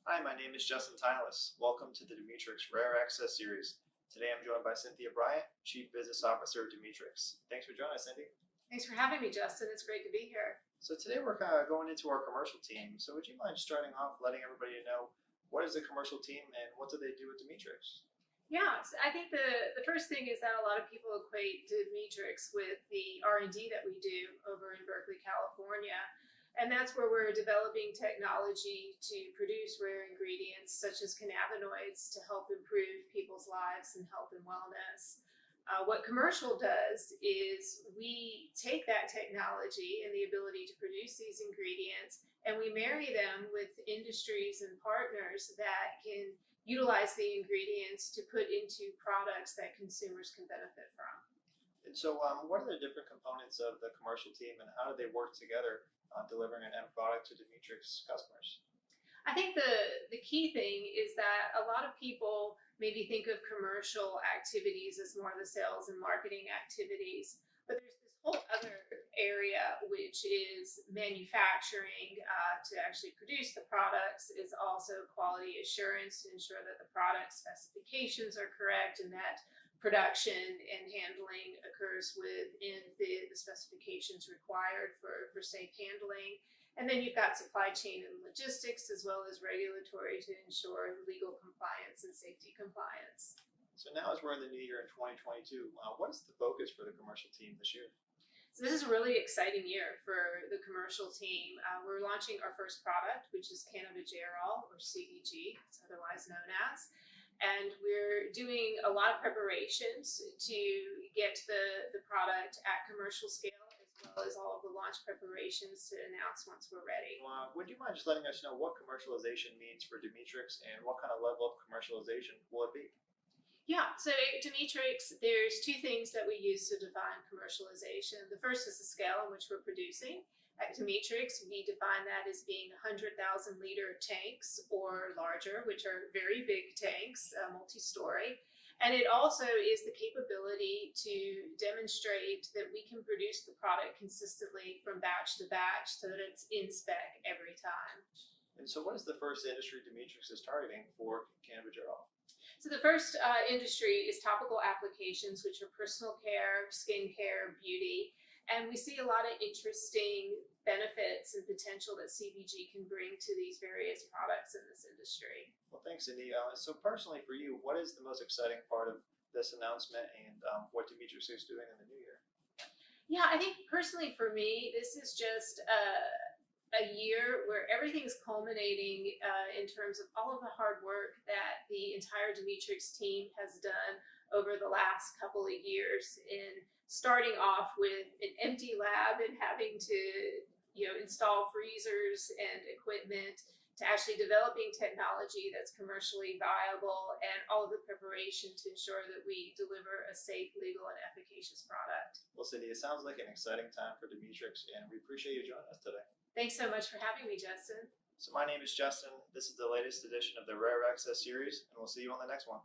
Hi, my name is Justin Tilas. Welcome to the Demetrix Rare Access series. Today I'm joined by Cynthia Bryant, Chief Business Officer of Demetrix. Thanks for joining us, Cindy. Thanks for having me, Justin. It's great to be here. So today we're kind of going into our commercial team. So would you mind starting off letting everybody know what is the commercial team and what do they do with Demetrix? Yeah, so I think the first thing is that a lot of people equate Demetrix with the R&D that we do over in Berkeley, California. And that's where we're developing technology to produce rare ingredients such as cannabinoids to help improve people's lives and health and wellness. What commercial does is we take that technology and the ability to produce these ingredients and we marry them with industries and partners that can utilize the ingredients to put into products that consumers can benefit from. And so what are the different components of the commercial team and how do they work together on delivering an end product to Demetrix customers? I think the key thing is that a lot of people maybe think of commercial activities as more of the sales and marketing activities, but there's this whole other area which is manufacturing to actually produce the products, is also quality assurance to ensure that the product specifications are correct and that production and handling occurs within the specifications required for safe handling. And then you've got supply chain and logistics as well as regulatory to ensure legal compliance and safety compliance. So now as we're in the new year in 2022, what is the focus for the commercial team this year? So this is a really exciting year for the commercial team. We're launching our first product, which is cannabigerol, or CBG, it's otherwise known as. And we're doing a lot of preparations to get the product at commercial scale, as well as all of the launch preparations to announce once we're ready. Would you mind just letting us know what commercialization means for Demetrix and what kind of level of commercialization will it be? Yeah, so at Demetrix, there's two things that we use to define commercialization. The first is the scale in which we're producing. At Demetrix, we define that as being 100,000 liter tanks or larger, which are very big tanks, multi-story. And it also is the capability to demonstrate that we can produce the product consistently from batch to batch so that it's in spec every time. And so what is the first industry Demetrix is targeting for cannabigerol? So the first industry is topical applications, which are personal care, skin care, beauty. And we see a lot of interesting benefits and potential that CBG can bring to these various products in this industry. Well, thanks, Cindy. So personally for you, what is the most exciting part of this announcement and what Demetrix is doing in the new year? Yeah, I think personally for me, this is just a year where everything's culminating in terms of all of the hard work that the entire Demetrix team has done over the last couple of years, in starting off with an empty lab and having to install freezers and equipment, to actually developing technology that's commercially viable, and all of the preparation to ensure that we deliver a safe, legal, and efficacious product. Well, Cindy, it sounds like an exciting time for Demetrix, and we appreciate you joining us today. Thanks so much for having me, Justin. So my name is Justin. This is the latest edition of the Rare Access series, and we'll see you on the next one.